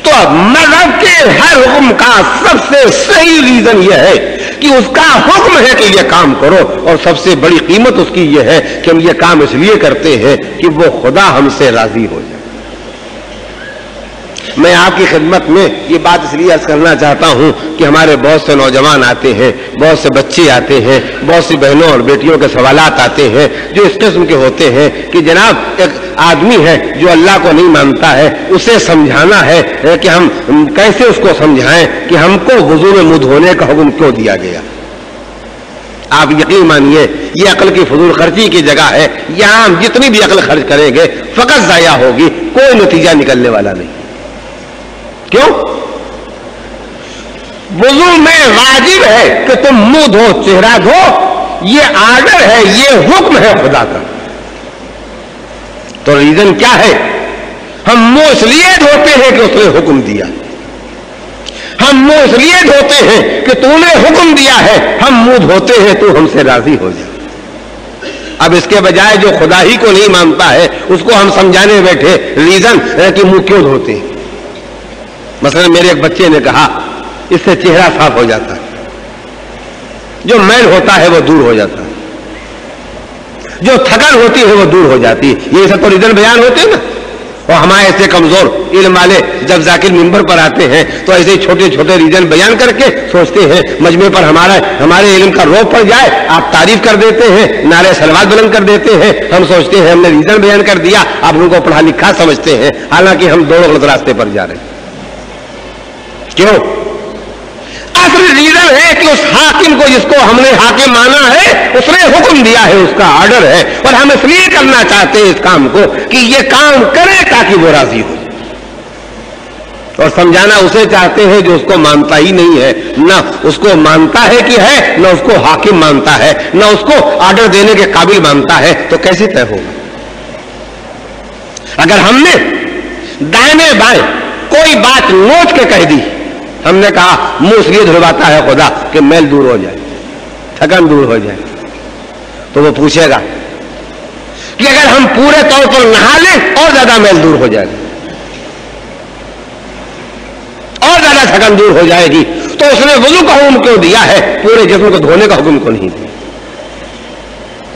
تو مذہب کے ہر حکم کا سب سے صحیح ریزن یہ ہے کہ اس کا حکم ہے کہ یہ کام کرو، اور سب سے بڑی قیمت اس کی یہ ہے کہ ہم یہ کام اس لیے کرتے ہیں کہ وہ خدا ہم سے راضی ہو جائے۔ میں آپ کی خدمت میں یہ بات اس لیے عرض کرنا چاہتا ہوں کہ ہمارے بہت سے نوجوان آتے ہیں، بہت سے بچے آتے ہیں، بہت سی بہنوں اور بیٹیوں کے سوالات آتے ہیں جو اس قسم کے ہوتے ہیں کہ جناب ایک آدمی ہے جو اللہ کو نہیں مانتا ہے، اسے سمجھانا ہے کہ ہم کیسے اس کو سمجھائیں کہ ہم کو وضو میں منہ دھونے کا حکم کیوں دیا گیا۔ آپ یقین مانیے یہ عقل کی فضول خرچی کی جگہ ہے، یہاں ہم جتنی بھی عقل خرچ کریں گے فقط ضائع ہوگی، کوئی نتیجہ نکلنے والا نہیں۔ کیوں؟ وضو میں واجب ہے کہ تم منہ دھو، چہرہ دھو، یہ آرڈر ہے، یہ حکم ہے خدا کا۔ تو ریزن کیا ہے؟ ہم منہ اس لیے دھوتے ہیں کہ اس نے حکم دیا، ہم منہ اس لیے دھوتے ہیں کہ تو نے حکم دیا ہے، ہم منہ دھوتے ہیں تو ہم سے راضی ہو جائے۔ اب اس کے بجائے جو خدا ہی کو نہیں مانتا ہے اس کو ہم سمجھانے بیٹھے ریزن ہے کہ منہ کیوں دھوتے ہیں۔ مثلا میرے ایک بچے نے کہا اس سے چہرہ صاف ہو جاتا ہے، جو میل ہوتا ہے وہ دور ہو جاتا ہے، جو تھکن ہوتی ہے وہ دور ہو جاتی ہے۔ یہ سب تو ریزن بیان ہوتے ہیں نا، اور ہمارے ایسے کمزور علم والے جب ذاکر ممبر پر آتے ہیں تو ایسے چھوٹے چھوٹے ریزن بیان کر کے سوچتے ہیں مجمع پر ہمارے علم کا روپ پڑ جائے، آپ تعریف کر دیتے ہیں، نعرے صلوات بلند کر دیتے ہیں، ہم سوچتے ہیں ہم نے ریزن بیان کر دیا، آپ ان کو پڑھا لکھا سمجھتے ہیں، حالانکہ ہم دونوں غلط راستے پر جا رہے ہیں۔ کیوں؟ اصل ریزن ہے کہ اس حاکم کو جس کو ہم نے حاکم مانا ہے اس نے حکم دیا ہے، اس کا آرڈر ہے، اور ہم اس لیے کرنا چاہتے ہیں اس کام کو کہ یہ کام کرے تاکہ وہ راضی ہو، اور سمجھانا اسے چاہتے ہیں جو اس کو مانتا ہی نہیں ہے، نہ اس کو مانتا ہے کہ ہے، نہ اس کو حاکم مانتا ہے، نہ اس کو آرڈر دینے کے قابل مانتا ہے، تو کیسے طے ہوگا؟ اگر ہم نے دائیں بائیں کوئی بات نوچ کے کہہ دی، ہم نے کہا منہ اس لیے دھلواتا ہے خدا کہ میل دور ہو جائے، تھکن دور ہو جائے، تو وہ پوچھے گا کہ اگر ہم پورے طور پر نہا لیں اور زیادہ میل دور ہو جائے گا، اور زیادہ تھکن دور ہو جائے گی، تو اس نے وضو کا حکم کیوں دیا ہے، پورے جسم کو دھونے کا حکم کیوں نہیں دیا؟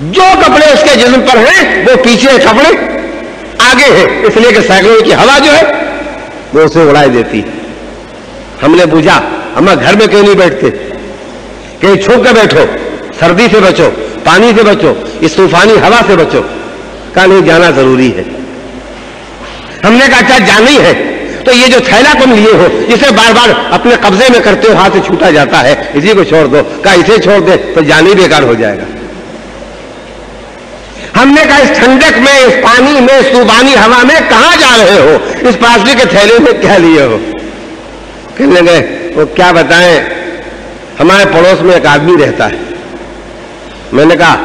جو کپڑے اس کے جسم پر ہیں وہ پیچھے کپڑے آگے ہیں، اس لیے کہ سائیکلون کی ہوا جو ہے وہ اسے اڑائی دیتی. ہم نے پوچھا ہم گھر میں کیوں نہیں بیٹھتے؟ کہیں چھپ کے بیٹھو، سردی سے بچو، پانی سے بچو، اس طوفانی ہوا سے بچو. کہا نہیں، جانا ضروری ہے. ہم نے کہا اچھا جانا ہی ہے تو یہ جو تھیلا تم لیے ہو جسے بار بار اپنے قبضے میں کرتے ہو، ہاتھ سے چھوٹا جاتا ہے، اسی کو چھوڑ دو. کہا اسے چھوڑ دے تو جانا ہی بیکار ہو جائے گا. ہم نے کہا اس ٹھنڈک میں، اس پانی میں، اس طوفانی ہوا میں کہاں جا رہے ہو؟ اس پلاسٹک کے تھیلے میں کیا لیے ہو؟ کہنے لگے وہ کیا بتائیں، ہمارے پڑوس میں ایک آدمی رہتا ہے. میں نے کہا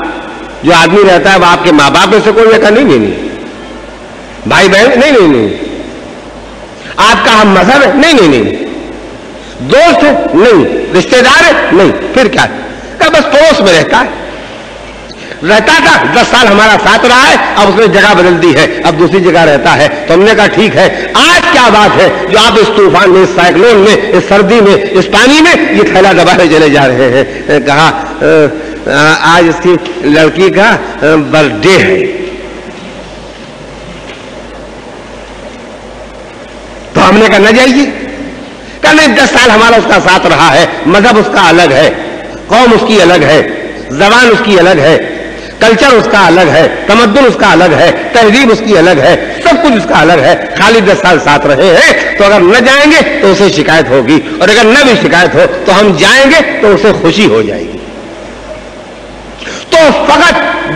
جو آدمی رہتا ہے وہ آپ کے ماں باپ میں سے کوئی ہے؟ کہا نہیں، بھائی بہن نہیں، آپ کا ہم مذہب ہے؟ نہیں، دوست ہے؟ نہیں، رشتہ دار ہے؟ نہیں. پھر کیا ہے؟ کہا بس پڑوس میں رہتا ہے، رہتا تھا 10 سال ہمارا ساتھ رہا ہے، اب اس نے جگہ بدل دی ہے، اب دوسری جگہ رہتا ہے. تو ہم نے کہا ٹھیک ہے، آج کیا بات ہے جو آپ اس طوفان میں، اس سائیکلون میں، اس سردی میں، اس پانی میں یہ تھیلا دبائے چلے جا رہے ہیں؟ کہا آج اس کی لڑکی کا برتھ ڈے ہے. تو ہم نے کہا نہ جائیے. کہا نہیں، 10 سال ہمارا اس کا ساتھ رہا ہے، مذہب اس کا الگ ہے، قوم اس کی الگ ہے، زبان اس کی الگ ہے، کلچر اس کا الگ ہے، تمدن اس کا الگ ہے، تہذیب اس کی الگ ہے، سب کچھ اس کا الگ ہے. خالی 10 سال ساتھ رہے ہیں تو اگر نہ جائیں گے تو اسے شکایت ہوگی، اور اگر نہ بھی شکایت ہو تو ہم جائیں گے تو اسے خوشی ہو جائے گی. تو فقط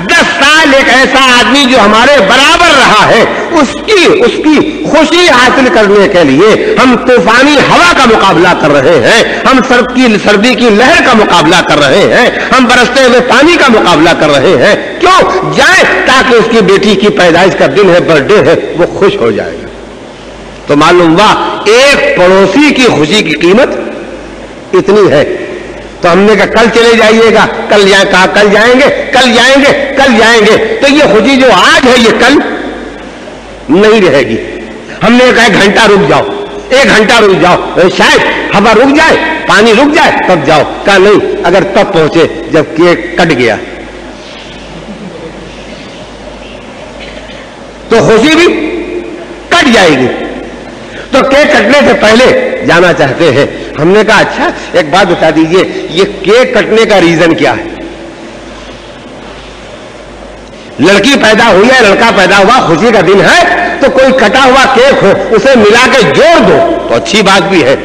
10 سال ایک ایسا آدمی جو ہمارے برابر رہا ہے اس کی خوشی حاصل کرنے کے لیے ہم طوفانی ہوا کا مقابلہ کر رہے ہیں، ہم سردی کی لہر کا مقابلہ کر رہے ہیں، ہم برستے ہوئے پانی کا مقابلہ کر رہے ہیں. کیوں جائیں؟ تاکہ اس کی بیٹی کی پیدائش کا دن ہے، برتھ ڈے ہے، وہ خوش ہو جائے گا. تو معلوم ہوا ایک پڑوسی کی خوشی کی قیمت اتنی ہے. تو ہم نے کہا کل چلے جائیے گا. کل جائیں گے. تو یہ خوشی جو آج ہے یہ کل نہیں رہے گی. ہم نے کہا 1 گھنٹہ رک جاؤ، 1 گھنٹہ رک جاؤ، شاید ہوا رک جائے، پانی رک جائے تب جاؤ. کہا نہیں، اگر تب پہنچے جب کیک کٹ گیا تو خوشی بھی کٹ جائے گی. تو کیک کٹنے سے پہلے جانا چاہتے ہیں. ہم نے کہا اچھا ایک بات بتا دیجئے، یہ کیک کٹنے کا ریزن کیا ہے؟ لڑکی پیدا ہوئی ہے، لڑکا پیدا ہوا، خوشی کا دن ہے، تو کوئی کٹا ہوا کیک ہو اسے ملا کے جوڑ دو تو اچھی بات بھی ہے.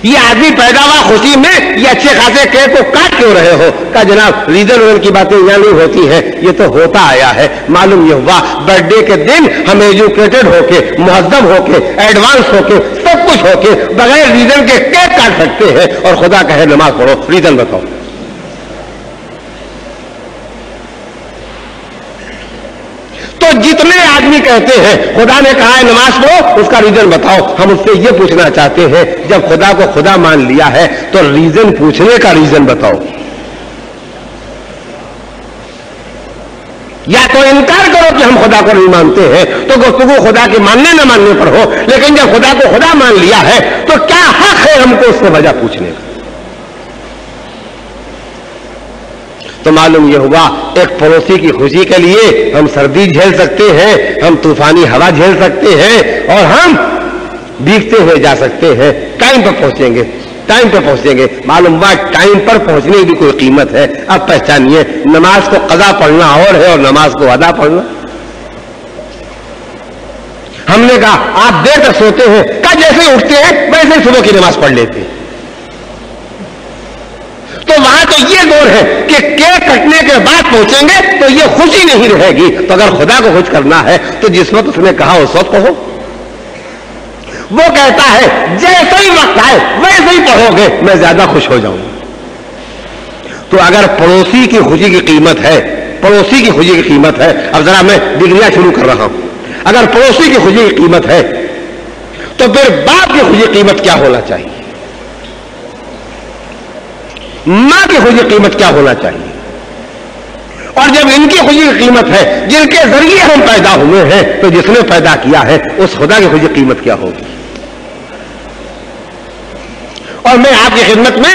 یہ آدمی پیدا ہوا خوشی میں، یہ اچھے خاصے کیک کو کاٹ کیوں رہے ہو؟ کہا جناب ریزن کی باتیں یہاں نہیں ہوتی ہیں، یہ تو ہوتا آیا ہے. معلوم یہ ہوا برتھ ڈے کے دن ہم ایجوکیٹڈ ہو کے، مہذب ہو کے، ایڈوانس ہو کے، سب کچھ ہو کے بغیر ریزن کے کیک کاٹ سکتے ہیں، اور خدا کہے نماز پڑھو. ریزن بتاؤ. تو جتنے آدمی کہتے ہیں خدا نے کہا ہے نماز پڑھو، اس کا ریزن بتاؤ. ہم اس سے یہ پوچھنا چاہتے ہیں جب خدا کو خدا مان لیا ہے تو ریزن پوچھنے کا ریزن بتاؤ. یا تو انکار کرو کہ ہم خدا کو نہیں مانتے ہیں تو گفتگو خدا کے ماننے نہ ماننے پر ہو، لیکن جب خدا کو خدا مان لیا ہے تو کیا حق ہے ہم کو اس سے وجہ پوچھنے کا؟ تو معلوم یہ ہوا ایک پڑوسی کی خوشی کے لیے ہم سردی جھیل سکتے ہیں، ہم طوفانی ہوا جھیل سکتے ہیں، اور ہم بھیگتے ہوئے جا سکتے ہیں. ٹائم پر پہنچیں گے. معلوم ہوا ٹائم پر پہنچنے کی بھی کوئی قیمت ہے. اب پہچانیے نماز کو قضا پڑھنا اور ہے اور نماز کو ادا پڑھنا. ہم نے کہا آپ دیر تک سوتے ہیں. کہا جیسے ہی اٹھتے ہیں ویسے ہی صبح کی نماز پڑھ لیتے ہیں. تو وہاں تو یہ دور ہے کہ کیک کٹنے کے بعد پہنچیں گے تو یہ خوشی نہیں رہے گی. تو اگر خدا کو خوش کرنا ہے تو جس وقت اس نے کہا اس وقت کہو. وہ کہتا ہے جیسے ہی وقت آئے ویسے ہی پڑھو گے میں زیادہ خوش ہو جاؤں گا. تو اگر پڑوسی کی خوشی کی قیمت ہے، اب ذرا میں ڈگریاں شروع کر رہا ہوں. اگر پڑوسی کی خوشی کی قیمت ہے تو پھر باپ کی خوشی کی قیمت کیا ہونا چاہیے؟ ماں کی خوشی کی قیمت کیا ہونا چاہیے؟ اور جب ان کی خوشی کی قیمت ہے جن کے ذریعے ہم پیدا ہوئے ہیں تو جس نے پیدا کیا ہے اس خدا کی خوشی کی قیمت کیا ہوگی؟ اور میں آپ کی خدمت میں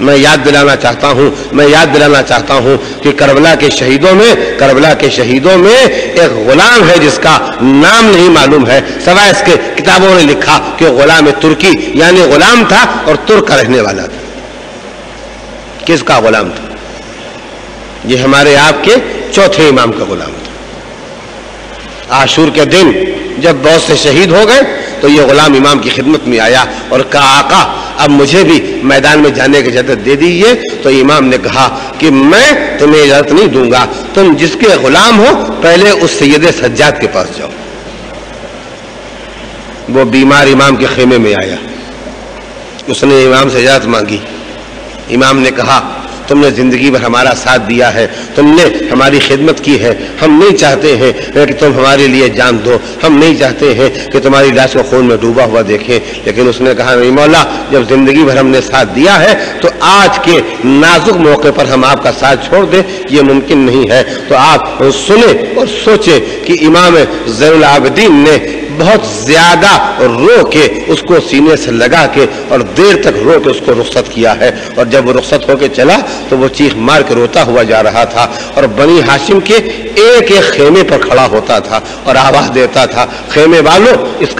میں یاد دلانا چاہتا ہوں کہ کربلا کے شہیدوں میں ایک غلام ہے جس کا نام نہیں معلوم ہے، سوائے اس کے کتابوں نے لکھا کہ غلام ترکی، یعنی غلام تھا اور ترک کا رہنے والا تھا۔ کس کا غلام تھا؟ یہ ہمارے آپ کے چوتھے امام کا غلام تھا۔ عاشور کے دن جب بہت سے شہید ہو گئے تو یہ غلام امام کی خدمت میں آیا اور کہا آقا اب مجھے بھی میدان میں جانے کی اجازت دے دیجیے۔ تو امام نے کہا کہ میں تمہیں اجازت نہیں دوں گا، تم جس کے غلام ہو پہلے اس سید سجاد کے پاس جاؤ۔ وہ بیمار امام کے خیمے میں آیا، اس نے امام سے اجازت مانگی۔ امام نے کہا تم نے زندگی بھر ہمارا ساتھ دیا ہے، تم نے ہماری خدمت کی ہے، ہم نہیں چاہتے ہیں کہ تم ہمارے لیے جان دو، ہم نہیں چاہتے ہیں کہ تمہاری لاش کو خون میں ڈوبا ہوا دیکھیں۔ لیکن اس نے کہا نہیں مولا، جب زندگی بھر ہم نے ساتھ دیا ہے تو آج کے نازک موقع پر ہم آپ کا ساتھ چھوڑ دیں، یہ ممکن نہیں ہے۔ تو آپ سنیں اور سوچیں کہ امام زین العابدین نے بہت زیادہ رو کے اس کو سینے سے لگا کے اور دیر تک رو کے اس کو رخصت کیا ہے، اور جب وہ رخصت ہو کے چلا تو وہ چیخ مار کے روتا ہوا جا رہا تھا، اور بنی ہاشم کے ایک ایک خیمے پر کھڑا ہوتا تھا اور آواز دیتا تھا خیمے والوں اس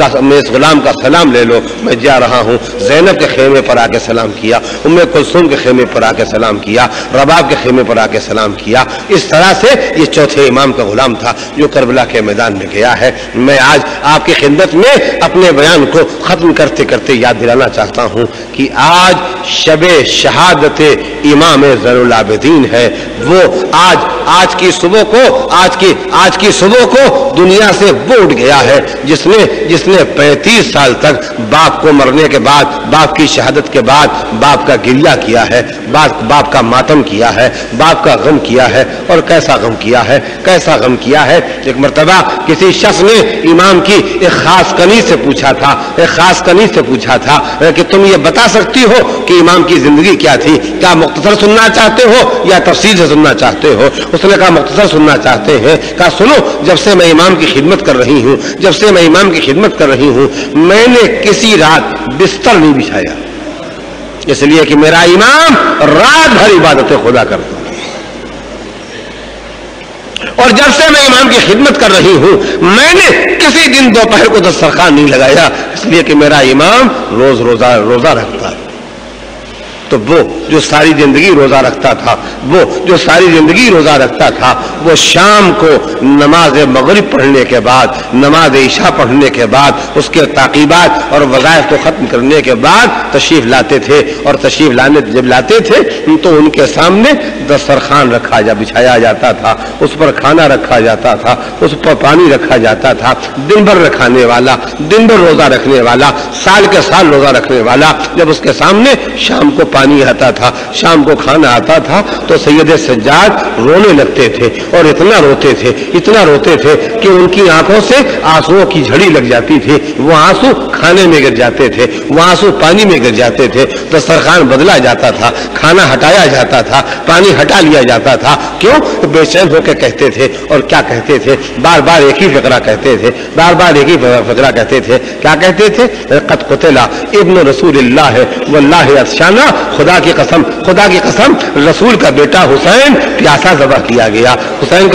غلام کا سلام لے لو، میں جا رہا ہوں۔ زینب کے خیمے پر آ کے سلام کیا، ام کلثوم کے خیمے پر آ کے سلام کیا، رباب کے خیمے پر آ کے سلام کیا۔ اس طرح سے یہ چوتھے امام کا غلام تھا جو کربلا کے میدان میں گیا ہے۔ میں آج آپ کی خدمت میں اپنے بیان کو ختم کرتے کرتے یاد دلانا چاہتا ہوں کہ آج شب شہادت امام زین العابدین ہے۔ وہ آج کی صبح کو دنیا سے بوٹ گیا ہے جس نے 35 سال تک باپ کو مرنے کے بعد، باپ کی شہادت کے بعد باپ کا گریہ کیا ہے، باپ کا ماتم کیا ہے، باپ کا غم کیا ہے، اور کیسا غم کیا ہے۔ ایک مرتبہ کسی شخص نے امام کی ایک خاص کنیز سے پوچھا تھا کہ تم یہ بتا سکتی ہو کہ امام کی زندگی کیا تھی، کیا مختصر سننا چاہتے ہو یا تفصیل سے سننا چاہتے ہو؟ اس نے کہا مختصر سننا چاہتے ہیں۔ کہا سنو، جب سے میں امام کی خدمت کر رہی ہوں میں نے کسی رات بستر نہیں بچھایا، اس لیے کہ میرا امام رات بھر عبادت خدا کرتا ہے، اور جب سے میں امام کی خدمت کر رہی ہوں میں نے کسی دن دوپہر کو دسترخوان نہیں لگایا، اس لیے کہ میرا امام روزہ رکھتا ہے۔ تو وہ جو ساری زندگی روزہ رکھتا تھا وہ شام کو نماز مغرب پڑھنے کے بعد، نماز عشاء پڑھنے کے بعد، اس کے تعقیبات اور وظائف کو ختم کرنے کے بعد تشریف لاتے تھے، اور تشریف جب لاتے تھے تو ان کے سامنے دسترخوان بچھایا جاتا تھا، اس پر کھانا رکھا جاتا تھا، اس پر پانی رکھا جاتا تھا۔ دن بھر روزہ رکھنے والا، سال کے سال روزہ رکھنے والا، جب اس کے سامنے شام کو پانی آتا تھا، شام کو کھانا آتا تھا تو سید سجاد رونے لگتے تھے، اور اتنا روتے تھے کہ ان کی آنکھوں سے آنسوؤں کی جھڑی لگ جاتی تھی، وہ آنسو کھانے میں گر جاتے تھے، وہ آنسو پانی میں گر جاتے تھے، دسترخوان بدلا جاتا تھا، کھانا ہٹایا جاتا تھا، پانی ہٹا لیا جاتا تھا۔ کیوں؟ بے چین ہو کے کہتے تھے، اور کیا کہتے تھے؟ بار بار ایک ہی فقرہ کہتے تھے، کیا کہتے تھے؟ قد قتل ابن رسول اللہ واللہ افشانہ، خدا کی قسم رسول کا بیٹا حسین پیاسا ذبح کیا گیا، حسین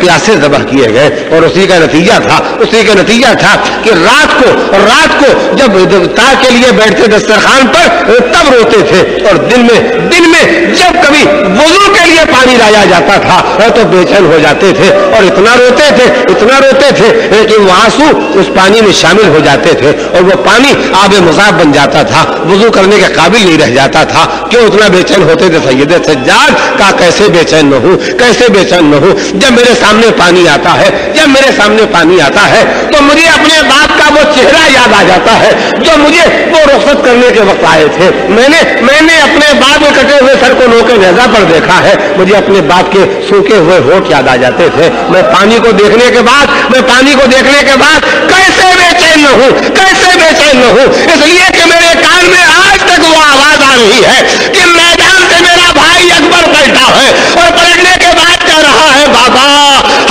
پیاسے ذبح کیے گئے، اور اسی کا نتیجہ تھا کہ رات کو جب افطار کے لیے بیٹھتے دسترخوان پر تب روتے تھے، اور دن میں جب کبھی وضو کے لیے پانی لایا جاتا تھا تو بے چین ہو جاتے تھے، اور اتنا روتے تھے کہ وہ آنسو اس پانی میں شامل ہو جاتے تھے، اور وہ پانی آب مذاب بن جاتا تھا، وضو کرنے کے قابل نہیں رہ جاتا تھا۔ کیوں اتنا بے چین ہوتے تھے سید سجاد؟ کا کیسے بے چین نہ ہوں جب میرے سامنے پانی آتا ہے تو مجھے اپنے باپ کا وہ چہرہ یاد آ جاتا ہے جو مجھے وہ رخصت کرنے کے وقت آئے تھے۔ میں نے اپنے باپ کے کٹے ہوئے سر کو نوکے نیزہ پر دیکھا ہے، مجھے اپنے باپ کے سوکھے ہوئے ہونٹ یاد آ جاتے تھے۔ میں پانی کو دیکھنے کے بعد کیسے بے چین نہ ہوں، اس لیے کہ میرے کان میں آج تک وہ آواز آ رہی ہے کہ میدان سے میرا بھائی اکبر پلٹا ہے، اور پلٹنے کے بعد کہہ رہا ہے بابا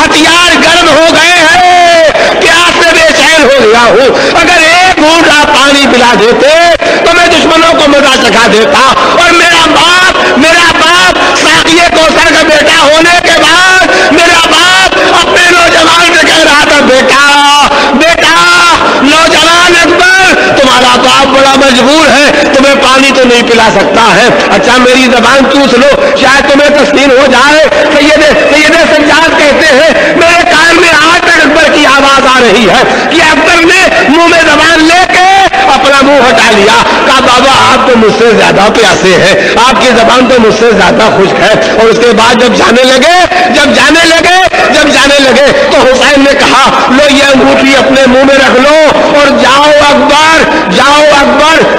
ہتھیار گرم ہو گئے ہیں، پیاس سے بے چین ہو گیا ہوں، اگر ایک گھونٹ آپ پانی پلا دیتے تو میں دشمن دونوں کو مزہ چکھا دیتا. اور میرا باپ ساقیے کوثر کا بیٹا ہونے کے بعد میرا باپ اپنے نوجوان سے کہہ رہا تھا بیٹا نوجوان اکبر تمہارا باپ بڑا مجبور ہے, تمہیں پانی تو نہیں پلا سکتا ہے, اچھا میری زبان چوس لو شاید تمہیں تسلیم ہو جائے. سید سجاد کہتے ہیں میرے کان میں آج تک اکبر کی آواز آ رہی ہے کہ اکبر نے منہ میں زبان لے کے اپنا منہ ہٹا لیا, کہا بابا آپ تو مجھ سے زیادہ پیاسے ہیں, آپ کی زبان تو مجھ سے زیادہ خشک ہے. اور اس کے بعد جب جانے لگے تو حسین نے کہا لو یہ انگوٹھی اپنے منہ میں رکھ لو اور جاؤ اکبر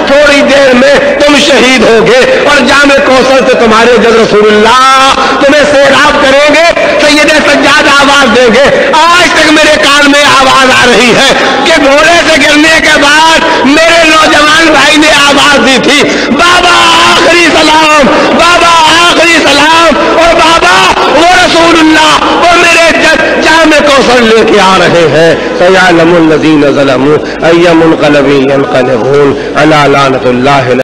تھوڑی دیر میں تم شہید ہوگے اور جام کوثر سے تمہارے جد رسول اللہ تمہیں سیراب کریں گے. سید سجاد آواز دیں گے, آج تک میرے کان میں آواز آ رہی ہے کہ گھوڑے سے گرنے کے بعد میرے نوجوان بھائی نے آواز دی تھی بابا آخری سلام اور بابا وہ رسول اللہ وہ میرے جام کوثر لے کے آ رہے ہیں. سیعلم الذین ظلموا ای منقلب ینقلبون الا لعنۃ اللہ